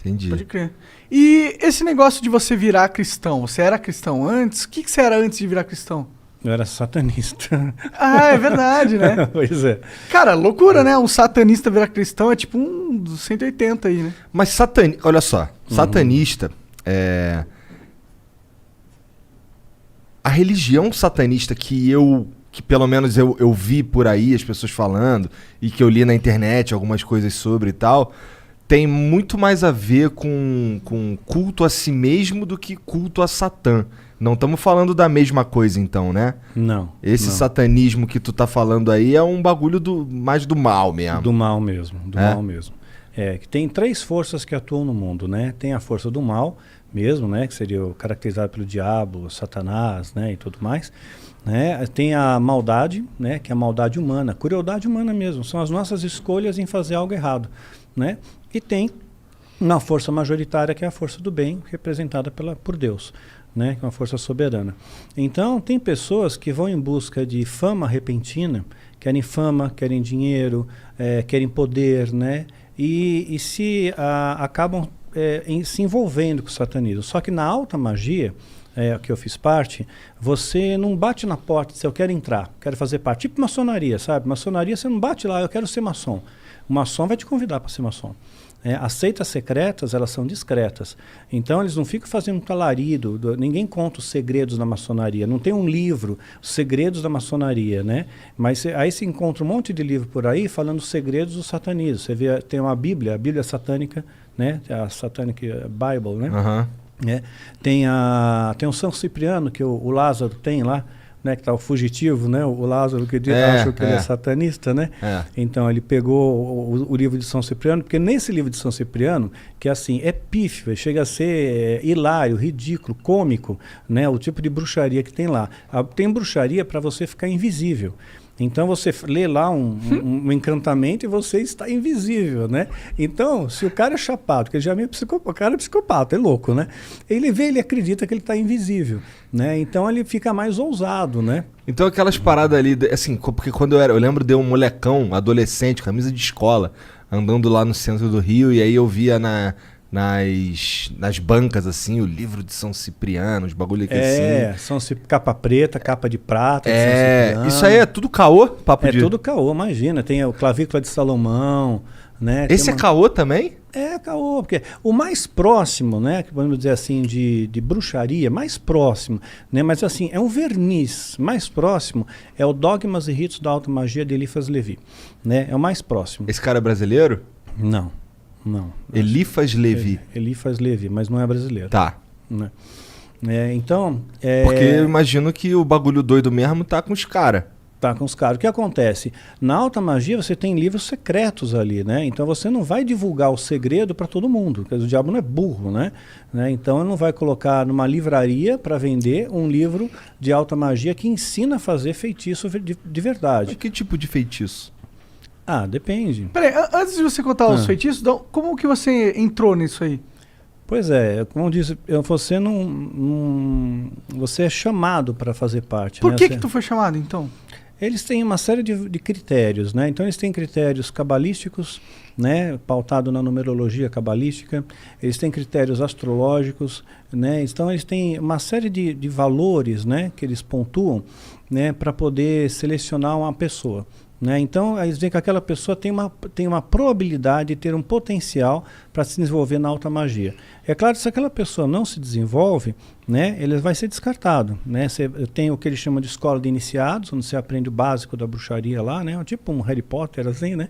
Entendi. Pode crer. E esse negócio de você virar cristão, você era cristão antes? O que você era antes de virar cristão? Eu era satanista. Ah, é verdade, né? Pois é. Cara, loucura, né? Um satanista virar cristão é tipo um dos 180 aí, né? Mas olha só, satanista é... A religião satanista que pelo menos eu vi por aí as pessoas falando e que eu li na internet algumas coisas sobre e tal, tem muito mais a ver com culto a si mesmo do que culto a Satã. Não estamos falando da mesma coisa então, né? Não. Esse não. satanismo que tu tá falando aí é um bagulho mais do mal mesmo. Do mal mesmo, mal mesmo. Que tem 3 forças que atuam no mundo, né? Tem a força do mal mesmo, né? Que seria caracterizado pelo diabo, Satanás, né? E tudo mais. Né? Tem a maldade, né? Que é a maldade humana, a crueldade humana mesmo. São as nossas escolhas em fazer algo errado, né? E tem uma força majoritária que é a força do bem, representada por Deus, né? Que é uma força soberana. Então, tem pessoas que vão em busca de fama repentina, querem fama, querem dinheiro, querem poder, né? E acabam se envolvendo com o satanismo. Só que na alta magia, que eu fiz parte, você não bate na porta e diz, eu quero entrar, quero fazer parte. Tipo maçonaria, sabe? Maçonaria, você não bate lá, eu quero ser maçom. O maçom vai te convidar para ser maçom. As seitas secretas, elas são discretas. Então, eles não ficam fazendo um alarido, ninguém conta os segredos da maçonaria. Não tem um livro, os segredos da maçonaria, né? Mas aí se encontra um monte de livro por aí falando os segredos do satanismo. Você vê, tem uma Bíblia, a Bíblia satânica, né? A Satanic Bible, né? Uhum. Tem o São Cipriano, que o Lázaro tem lá, né, que está o fugitivo, né, o Lázaro, que acha que ele é satanista, né? Então ele pegou o livro de São Cipriano, porque nesse livro de São Cipriano, que assim, é pífio, chega a ser hilário, ridículo, cômico, né, o tipo de bruxaria que tem lá. Tem bruxaria para você ficar invisível. Então você lê lá um encantamento e você está invisível, né? Então, se o cara é chapado, que ele já é meio psicopata, o cara é psicopata, é louco, né? Ele acredita que ele está invisível, né? Então ele fica mais ousado, né? Então aquelas paradas ali, assim, porque quando eu lembro de um molecão, adolescente, camisa de escola, andando lá no centro do Rio, e aí eu via nas bancas, assim, o livro de São Cipriano, os bagulho aqui assim. Capa preta, capa de prata de São Cipriano. Isso aí é tudo caô? Tudo caô, imagina. Tem o Clavícula de Salomão, né? Esse é caô também? É caô, porque o mais próximo, né, que podemos dizer assim, de bruxaria, mais próximo, né, mas assim, é um verniz mais próximo, é o Dogmas e Ritos da Alta Magia de Eliphas Levi, né, é o mais próximo. Esse cara é brasileiro? Não. Eliphas Levi. Eliphas Levi, mas não é brasileiro. Tá. Né? Então... Porque eu imagino que o bagulho doido mesmo tá com os caras. Tá com os caras. O que acontece? Na alta magia você tem livros secretos ali, né? Então você não vai divulgar o segredo para todo mundo, porque o diabo não é burro, né? Então ele não vai colocar numa livraria para vender um livro de alta magia que ensina a fazer feitiço de verdade. Mas que tipo de feitiço? Depende. Peraí, antes de você contar os feitiços, como que você entrou nisso aí? Pois como eu disse, você é chamado para fazer parte. Por que tu foi chamado, então? Eles têm uma série de critérios, né? Então eles têm critérios cabalísticos, né? Pautado na numerologia cabalística. Eles têm critérios astrológicos, né? Então eles têm uma série de valores, né? Que eles pontuam, né? Para poder selecionar uma pessoa. Né? Então, eles veem que aquela pessoa tem uma probabilidade de ter um potencial para se desenvolver na alta magia. É claro que se aquela pessoa não se desenvolve, né, ele vai ser descartado. Né? Tem o que eles chamam de escola de iniciados, onde você aprende o básico da bruxaria lá, né? Tipo um Harry Potter, assim, né?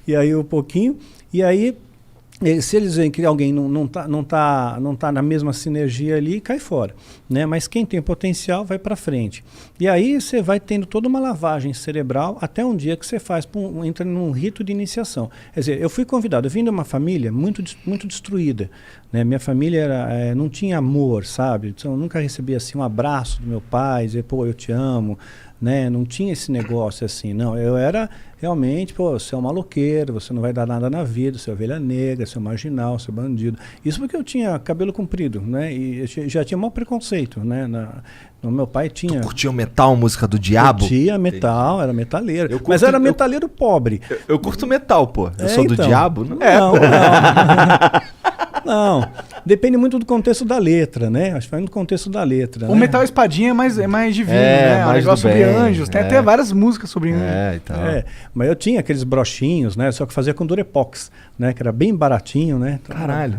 E aí um pouquinho. E aí, se eles veem que alguém não tá na mesma sinergia ali, cai fora, né? Mas quem tem potencial vai para frente. E aí você vai tendo toda uma lavagem cerebral até um dia que você entra num rito de iniciação. Quer dizer, eu fui convidado, eu vim de uma família muito destruída, né? Minha família não tinha amor, sabe? Então, eu nunca recebi assim um abraço do meu pai, dizer, pô, eu te amo, né? Não tinha esse negócio assim, não. Eu era realmente, pô, você é um maloqueiro, você não vai dar nada na vida, você é ovelha negra, você é um marginal, você é bandido. Isso porque eu tinha cabelo comprido, né? E eu já tinha maior preconceito, né? No meu pai tinha... Tu curtia o metal, música do Diabo? Curtia metal, era metaleiro. Mas era metaleiro pobre. Eu curto metal, pô. Eu sou do então. Diabo? Não. Não. Não, depende muito do contexto da letra, né? Acho que vai no contexto da letra. O Metal Espadinha é mais divino, né? mais Um negócio do sobre bem, anjos. Tem até várias músicas sobre anjos. Então. Mas eu tinha aqueles brochinhos, né? Só que fazia com Durepox, né? Que era bem baratinho, né? Então, Caralho.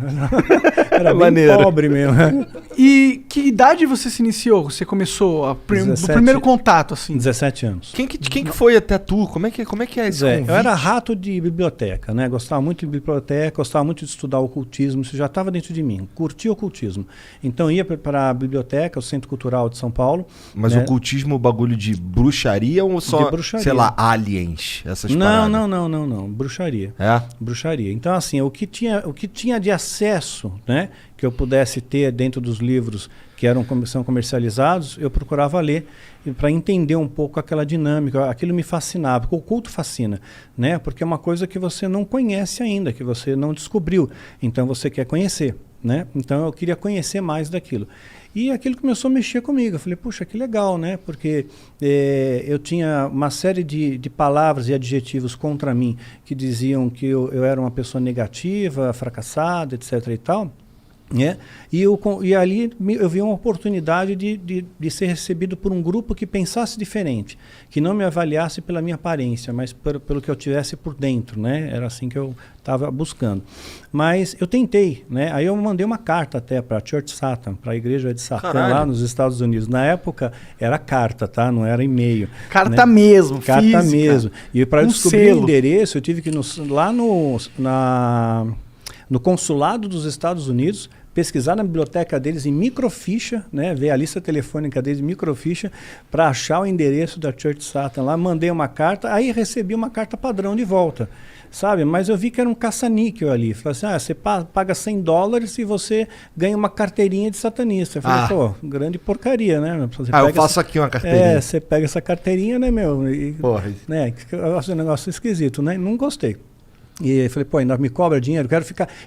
era bem Maneiro. pobre mesmo. E que idade você se iniciou? Você começou do 17. primeiro contato, assim? 17 anos. Quem que foi até tu? Como é que é esse convite? Eu era rato de biblioteca, né? Gostava muito de biblioteca, gostava muito de estudar o ocultismo, isso já estava dentro de mim, curtia o ocultismo. Então ia para a biblioteca, o Centro Cultural de São Paulo. Mas né? o ocultismo, bagulho de bruxaria ou só, De bruxaria. sei lá, aliens, essas Não, paradas? não, bruxaria. É? Bruxaria. Então, assim, o que tinha de acesso, né, que eu pudesse ter dentro dos livros que são comercializados, eu procurava ler para entender um pouco aquela dinâmica. Aquilo me fascinava, porque o oculto fascina, né? Porque é uma coisa que você não conhece ainda, que você não descobriu. Então, você quer conhecer, né? Então, eu queria conhecer mais daquilo. E aquilo começou a mexer comigo. Eu falei, puxa, que legal, né? Porque eu tinha uma série de palavras e adjetivos contra mim que diziam que eu era uma pessoa negativa, fracassada, etc. e tal. né? E ali eu vi uma oportunidade de ser recebido por um grupo que pensasse diferente, que não me avaliasse pela minha aparência, mas pelo que eu tivesse por dentro, né? Era assim que eu estava buscando. Mas eu tentei, né? Aí eu mandei uma carta até para a Church Satan, para a igreja de Satã, Caralho. lá nos Estados Unidos. Na época era carta, tá? Não era e-mail. Carta né? mesmo, Carta física. mesmo. E para Um descobrir selo. o endereço, eu tive que ir lá no consulado dos Estados Unidos, pesquisar na biblioteca deles em microficha, né, ver a lista telefônica deles em microficha, para achar o endereço da Church Satan lá, mandei uma carta, aí recebi uma carta padrão de volta, sabe? Mas eu vi que era um caça-níquel ali. Falei assim, você paga $100 e você ganha uma carteirinha de satanista. Eu falei, pô, grande porcaria, né? Você eu pega faço aqui uma carteirinha. É, você pega essa carteirinha, né, meu? E, Porra. né, que eu acho um negócio esquisito, né? Não gostei. E eu falei, pô, ainda me cobra dinheiro,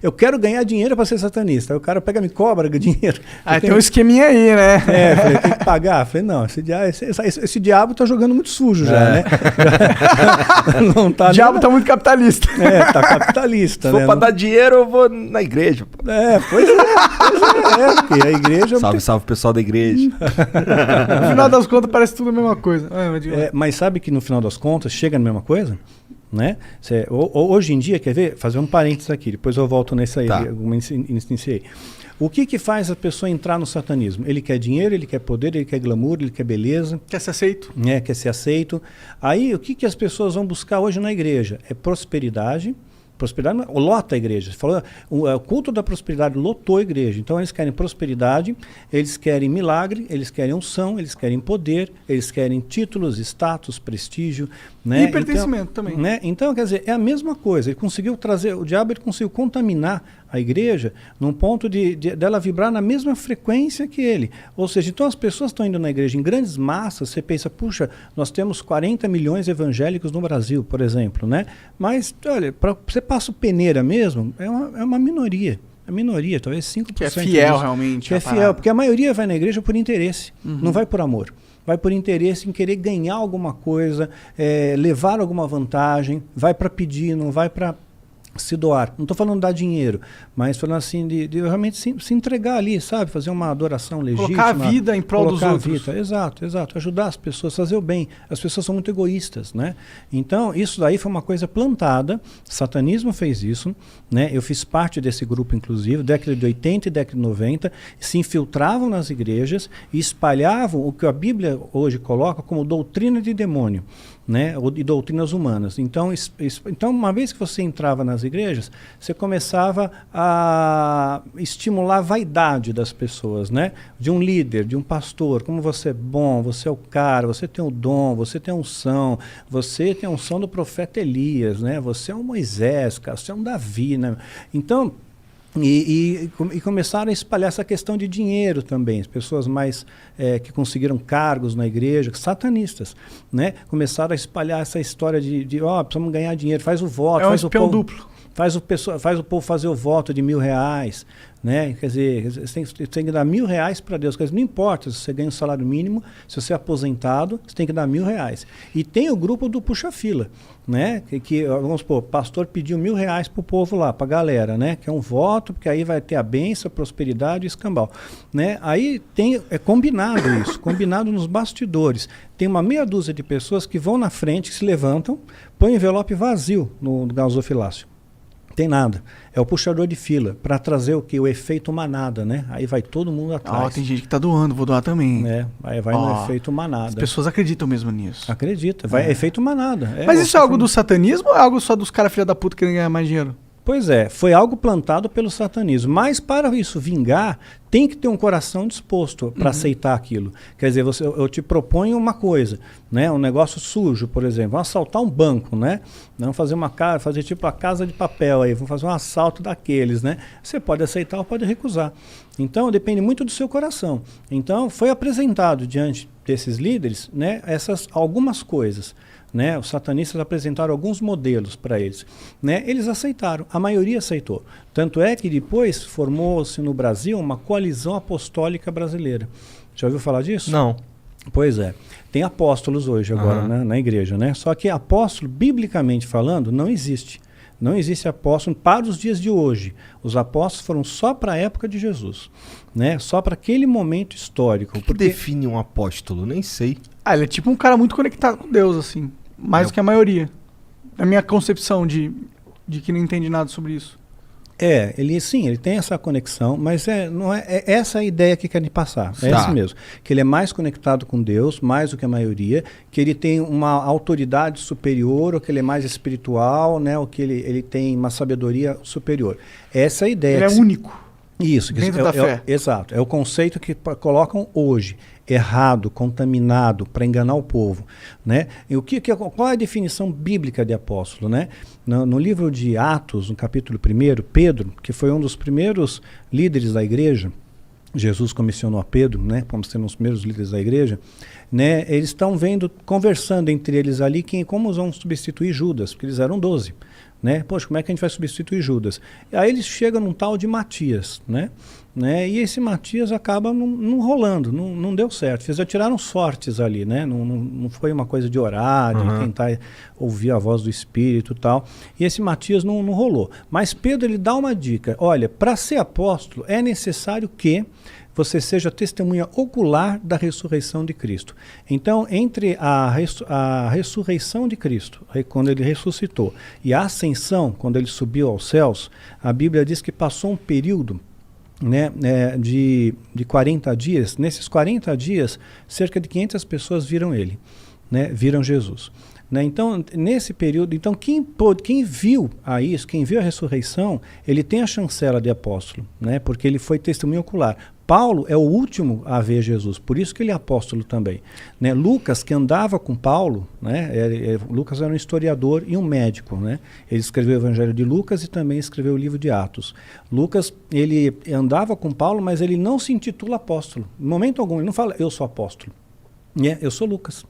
eu quero ganhar dinheiro para ser satanista. Aí o cara pega, me cobra dinheiro. Ah, tem um esqueminha aí, né? É, eu falei, tem que pagar. Eu falei, não, esse diabo tá jogando muito sujo já, né? Não tá O diabo tá muito capitalista. É, tá capitalista, Se né? for pra dar dinheiro, eu vou na igreja. Pô. Pois é, porque a igreja... Salve, salve pessoal da igreja. No final das contas parece tudo a mesma coisa. Mas sabe que no final das contas chega na mesma coisa? Né? Hoje em dia, quer ver? Fazer um parênteses aqui, depois eu volto nessa aí, como iniciei. O que faz a pessoa entrar no satanismo? Ele quer dinheiro, ele quer poder, ele quer glamour, ele quer beleza. Quer ser aceito? Quer ser aceito. Aí, o que as pessoas vão buscar hoje na igreja? É prosperidade. Prosperidade lota a igreja. Você falou, o culto da prosperidade lotou a igreja. Então eles querem prosperidade, eles querem milagre, eles querem unção, eles querem poder, eles querem títulos, status, prestígio, né? E pertencimento também. Né? Então, quer dizer, é a mesma coisa. Ele conseguiu trazer, o diabo ele conseguiu contaminar a igreja num ponto dela vibrar na mesma frequência que ele. Ou seja, então as pessoas estão indo na igreja em grandes massas, você pensa, puxa, nós temos 40 milhões de evangélicos no Brasil, por exemplo, né? Mas, olha, você passa o peneira mesmo, é uma minoria. A minoria, talvez 5%. Que é fiel realmente. Que é fiel, porque a maioria vai na igreja por interesse, não vai por amor. Vai por interesse em querer ganhar alguma coisa, levar alguma vantagem, vai para pedir, não vai para se doar. Não estou falando de dar dinheiro, mas falando assim de realmente se entregar ali, sabe? Fazer uma adoração legítima. Colocar a vida em prol dos outros. Exato. Ajudar as pessoas, fazer o bem. As pessoas são muito egoístas, né? Então, isso daí foi uma coisa plantada. O satanismo fez isso, né? Eu fiz parte desse grupo, inclusive, década de 80 e década de 90, se infiltravam nas igrejas e espalhavam o que a Bíblia hoje coloca como doutrina de demônio, né? E doutrinas humanas. Então, uma vez que você entrava nas igrejas, você começava a estimular a vaidade das pessoas, né? De um líder, de um pastor, como você é bom, você é o cara, você tem o dom, você tem a unção, você tem a unção do profeta Elias, né? Você é um Moisés, cara, você é um Davi, né? Então, E começaram a espalhar essa questão de dinheiro também. As pessoas mais que conseguiram cargos na igreja, satanistas, né? Começaram a espalhar essa história de precisamos ganhar dinheiro, faz o voto, É um faz o espião povo, duplo. faz o povo fazer o voto de R$1.000, né? Quer dizer, você tem que dar R$1.000 para Deus. Quer dizer, não importa se você ganha um salário mínimo, se você é aposentado, você tem que dar R$1.000. E tem o grupo do puxa-fila, né? Que vamos supor, o pastor pediu R$1.000 para o povo lá, para a galera, né? Que é um voto, porque aí vai ter a bênção, a prosperidade e escambau, né? Aí é combinado isso, combinado nos bastidores. Tem uma meia dúzia de pessoas que vão na frente, que se levantam, põem o envelope vazio no gasofilácio. Tem nada. É o puxador de fila, para trazer o que? O efeito manada, né? Aí vai todo mundo atrás. Tem gente que tá doando, vou doar também. Aí vai no efeito manada. As pessoas acreditam mesmo nisso. Acredita, vai efeito manada. Mas isso é algo do satanismo ou é algo só dos caras filha da puta querendo ganhar mais dinheiro? Pois é, foi algo plantado pelo satanismo. Mas para isso vingar, tem que ter um coração disposto para aceitar aquilo. Quer dizer, eu te proponho uma coisa, né? Um negócio sujo, por exemplo. Vamos assaltar um banco, né? Vamos fazer tipo a Casa de Papel aí, vamos fazer um assalto daqueles, né? Você pode aceitar ou pode recusar. Então, depende muito do seu coração. Então, foi apresentado diante desses líderes, né, algumas coisas. Né, os satanistas apresentaram alguns modelos para eles. Né, eles aceitaram, a maioria aceitou. Tanto é que depois formou-se no Brasil uma coalizão apostólica brasileira. Já ouviu falar disso? Não. Pois é. Tem apóstolos hoje agora, né, na igreja. Né? Só que apóstolo, biblicamente falando, não existe. Não existe apóstolo para os dias de hoje. Os apóstolos foram só para a época de Jesus. Né? Só para aquele momento histórico. O que define um apóstolo? Nem sei. Ele é tipo um cara muito conectado com Deus, assim. Mais do que a maioria. Na minha concepção de que não entende nada sobre isso. Ele tem essa conexão, mas não é essa a ideia que querem passar. É essa mesmo. Que ele é mais conectado com Deus, mais do que a maioria, que ele tem uma autoridade superior, ou que ele é mais espiritual, né, ou que ele tem uma sabedoria superior. Essa é a ideia. Ele é único. Isso. Dentro da fé. Exato. É o conceito que colocam hoje. Errado, contaminado, para enganar o povo. Né? E qual é a definição bíblica de apóstolo? Né? No livro de Atos, no capítulo 1, Pedro, que foi um dos primeiros líderes da igreja, Jesus comissionou a Pedro, né, como sendo um dos primeiros líderes da igreja, né, eles estão conversando entre eles ali, como vão substituir Judas, porque eles eram 12. Né? Poxa, como é que a gente vai substituir Judas? E aí eles chegam num tal de Matias, né? E esse Matias acaba não rolando, não deu certo. Eles já tiraram sortes ali, né? Não foi uma coisa de orar, de tentar ouvir a voz do Espírito e tal. E esse Matias não rolou. Mas Pedro, ele dá uma dica. Olha, para ser apóstolo é necessário que você seja testemunha ocular da ressurreição de Cristo. Então, entre a ressurreição de Cristo, quando ele ressuscitou, e a ascensão, quando ele subiu aos céus, a Bíblia diz que passou um período, né, de 40 dias. Nesses 40 dias, cerca de 500 pessoas viram ele, né, viram Jesus. Né? Então, nesse período, quem viu isso, quem viu a ressurreição, ele tem a chancela de apóstolo, né? Porque ele foi testemunha ocular. Paulo é o último a ver Jesus, por isso que ele é apóstolo também. Né? Lucas, que andava com Paulo, né? Lucas era um historiador e um médico. Né? Ele escreveu o Evangelho de Lucas e também escreveu o livro de Atos. Lucas, ele andava com Paulo, mas ele não se intitula apóstolo. Em momento algum, ele não fala, eu sou apóstolo. Eu sou Lucas.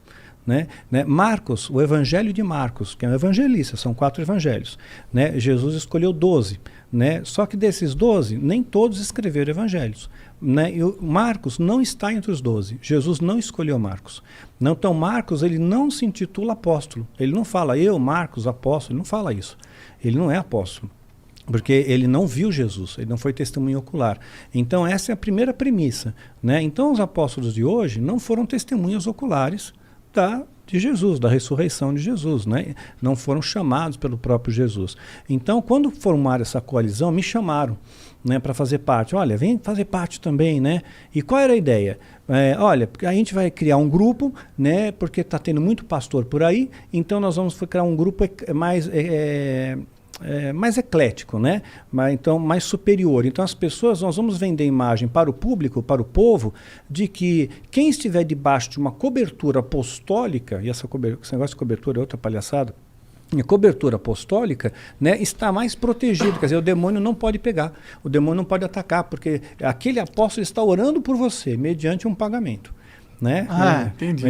Né? Marcos, o Evangelho de Marcos, que é um evangelista, são 4 evangelhos. Né? Jesus escolheu 12. Né? Só que desses 12, nem todos escreveram evangelhos. Né? E o Marcos não está entre os 12. Jesus não escolheu Marcos. Então Marcos, ele não se intitula apóstolo. Ele não fala, eu, Marcos, apóstolo. Ele não fala isso. Ele não é apóstolo. Porque ele não viu Jesus, ele não foi testemunha ocular. Então essa é a primeira premissa. Né? Então os apóstolos de hoje não foram testemunhas oculares de Jesus, da ressurreição de Jesus, né? Não foram chamados pelo próprio Jesus. Então, quando formaram essa coalizão, me chamaram, né, para fazer parte. Olha, vem fazer parte também, né? E qual era a ideia? Olha, a gente vai criar um grupo, né? Porque está tendo muito pastor por aí, então nós vamos criar um grupo mais eclético, né? Então mais superior. Então as pessoas, nós vamos vender imagem para o público, para o povo, de que quem estiver debaixo de uma cobertura apostólica, e esse negócio de cobertura é outra palhaçada, a cobertura apostólica, né, está mais protegido, quer dizer, o demônio não pode pegar, o demônio não pode atacar, porque aquele apóstolo está orando por você, mediante um pagamento. Né? Entendi.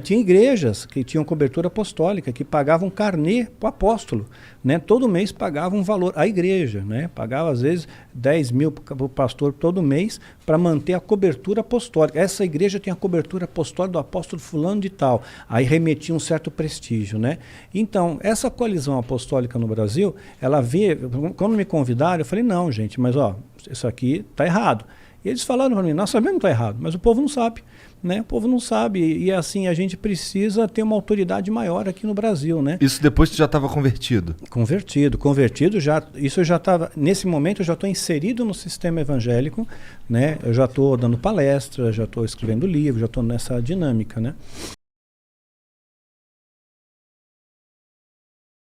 Tinha igrejas que tinham cobertura apostólica, que pagavam carnê para o apóstolo, né? Todo mês pagavam um valor à igreja, né? Pagava às vezes 10 mil para o pastor todo mês para manter a cobertura apostólica. Essa igreja tem a cobertura apostólica do apóstolo fulano de tal, aí remetia um certo prestígio, né? Então, essa coalizão apostólica no Brasil, ela vê, quando me convidaram, eu falei, não, gente, mas ó, isso aqui está errado. E eles falaram para mim, nós sabemos que está errado, mas o povo não sabe. Né? O povo não sabe, e assim, a gente precisa ter uma autoridade maior aqui no Brasil, né? Isso depois que já estava convertido? Convertido, isso eu já estava, nesse momento eu já estou inserido no sistema evangélico, né? Eu já estou dando palestra, já estou escrevendo livro, já estou nessa dinâmica, né?